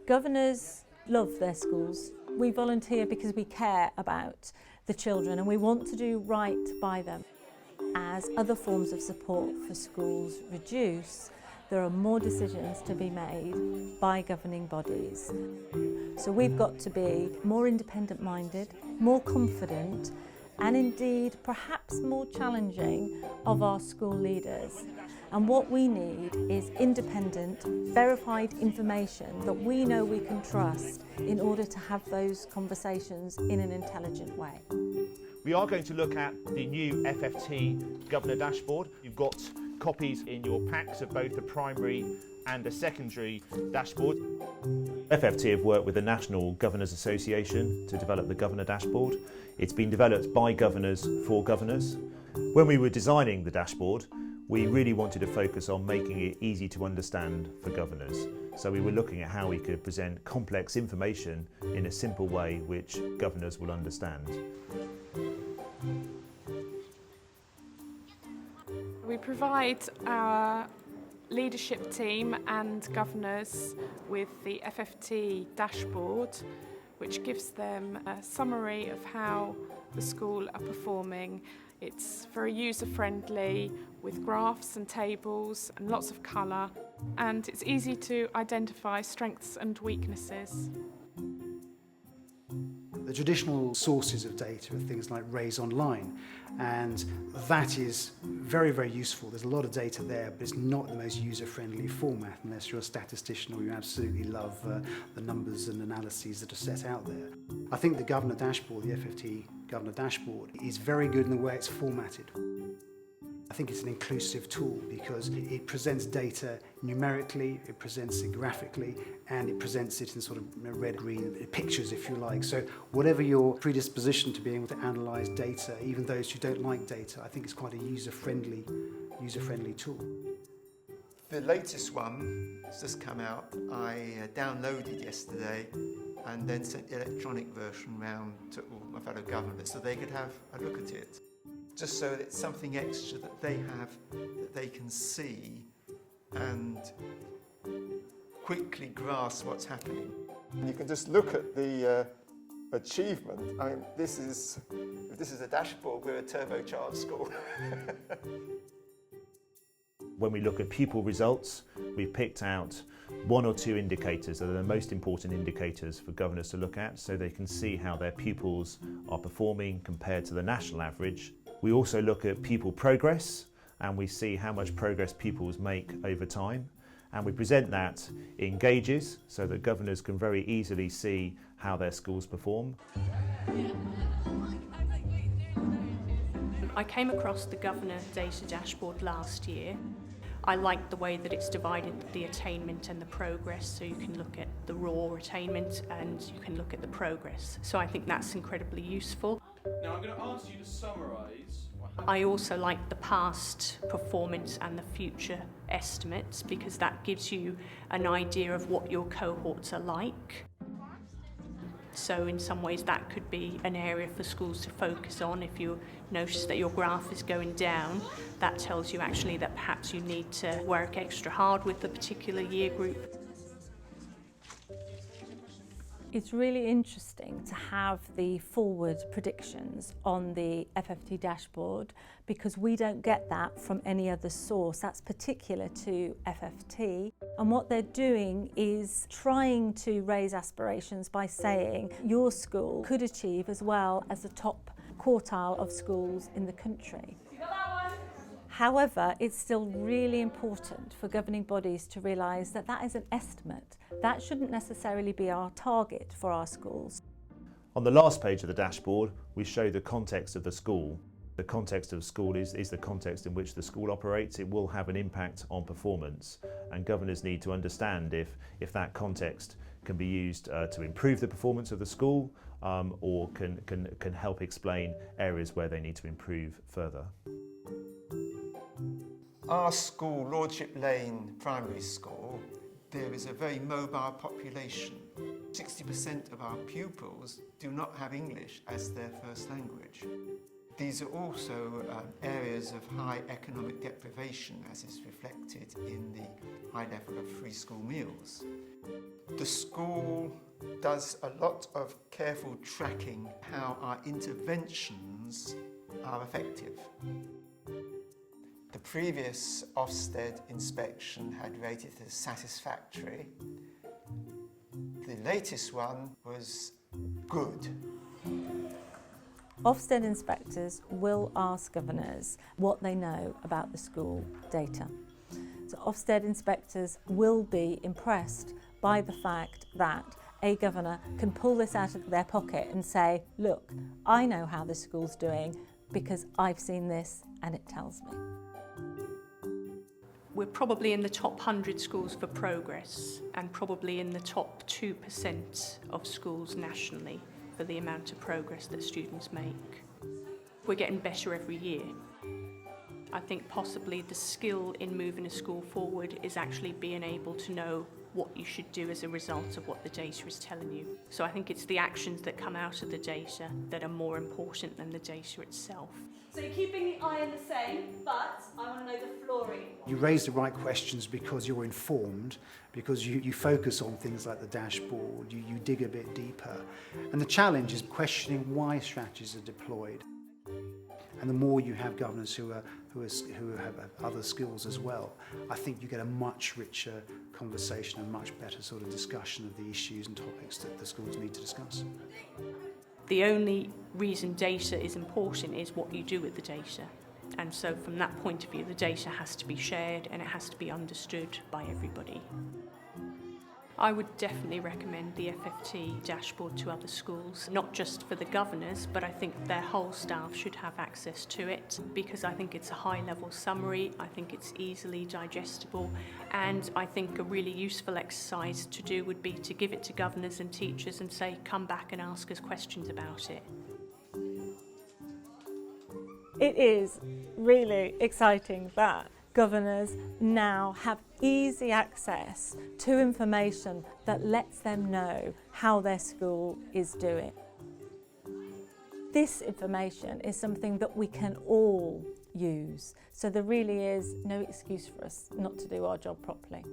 Governors love their schools. We volunteer because we care about the children and we want to do right by them. As other forms of support for schools reduce, there are more decisions to be made by governing bodies. So we've got to be more independent-minded, more confident, and indeed perhaps more challenging of our school leaders. And what we need is independent, verified information that we know we can trust in order to have those conversations in an intelligent way. We are going to look at the new FFT Governor Dashboard. You've got copies in your packs of both the primary and the secondary dashboard. FFT have worked with the National Governors Association to develop the Governor Dashboard. It's been developed by governors for governors. When we were designing the dashboard, we really wanted to focus on making it easy to understand for governors. So we were looking at how we could present complex information in a simple way which governors will understand. We provide our leadership team and governors with the FFT dashboard, which gives them a summary of how the school are performing. It's very user-friendly with graphs and tables and lots of colour, and it's easy to identify strengths and weaknesses. The traditional sources of data are things like Raise Online, and that is very, very useful. There's a lot of data there, but it's not the most user-friendly format unless you're a statistician or you absolutely love the numbers and analyses that are set out there. I think the Governor Dashboard, the FFT Governor Dashboard, is very good in the way it's formatted. I think it's an inclusive tool because it presents data numerically, it presents it graphically, and it presents it in sort of red-green pictures, if you like. So whatever your predisposition to being able to analyse data, even those who don't like data, I think it's quite a user-friendly tool. The latest one has just come out. I downloaded yesterday and then sent the electronic version round to all my fellow governors so they could have a look at it. Just so that it's something extra that they have, that they can see and quickly grasp what's happening. You can just look at the achievement. I mean, if this is a dashboard, we're a turbocharged school. When we look at pupil results, we've picked out one or two indicators that are the most important indicators for governors to look at so they can see how their pupils are performing compared to the national average. We also look at pupil progress and we see how much progress pupils make over time, and we present that in gauges so that governors can very easily see how their schools perform. I came across the Governor Data Dashboard last year. I like the way that it's divided the attainment and the progress, so you can look at the raw attainment and you can look at the progress. So I think that's incredibly useful. Now I'm going to ask you to summarise. I also like the past performance and the future estimates because that gives you an idea of what your cohorts are like. So in some ways that could be an area for schools to focus on. If you notice that your graph is going down, that tells you actually that perhaps you need to work extra hard with the particular year group. It's really interesting to have the forward predictions on the FFT dashboard because we don't get that from any other source. That's particular to FFT. And what they're doing is trying to raise aspirations by saying your school could achieve as well as the top quartile of schools in the country. However, it's still really important for governing bodies to realise that that is an estimate. That shouldn't necessarily be our target for our schools. On the last page of the dashboard, we show the context of the school. The context of the school is the context in which the school operates. It will have an impact on performance, and governors need to understand if that context can be used to improve the performance of the school or can help explain areas where they need to improve further. Our school, Lordship Lane Primary School, there is a very mobile population. 60% of our pupils do not have English as their first language. These are also areas of high economic deprivation, as is reflected in the high level of free school meals. The school does a lot of careful tracking how our interventions are effective. The previous Ofsted inspection had rated it as satisfactory. The latest one was good. Ofsted inspectors will ask governors what they know about the school data. So Ofsted inspectors will be impressed by the fact that a governor can pull this out of their pocket and say, look, I know how this school's doing because I've seen this and it tells me. We're probably in the top 100 schools for progress and probably in the top 2% of schools nationally for the amount of progress that students make. We're getting better every year. I think possibly the skill in moving a school forward is actually being able to know what you should do as a result of what the data is telling you. So I think it's the actions that come out of the data that are more important than the data itself. So you're keeping the iron the same, but I want to know the flooring. You raise the right questions because you're informed, because you focus on things like the dashboard, you dig a bit deeper. And the challenge is questioning why strategies are deployed. And the more you have governors who have other skills as well, I think you get a much richer conversation, a much better sort of discussion of the issues and topics that the schools need to discuss. The only reason data is important is what you do with the data. And so from that point of view, the data has to be shared and it has to be understood by everybody. I would definitely recommend the FFT dashboard to other schools, not just for the governors, but I think their whole staff should have access to it because I think it's a high-level summary, I think it's easily digestible, and I think a really useful exercise to do would be to give it to governors and teachers and say, come back and ask us questions about it. It is really exciting that governors now have easy access to information that lets them know how their school is doing. This information is something that we can all use, so there really is no excuse for us not to do our job properly.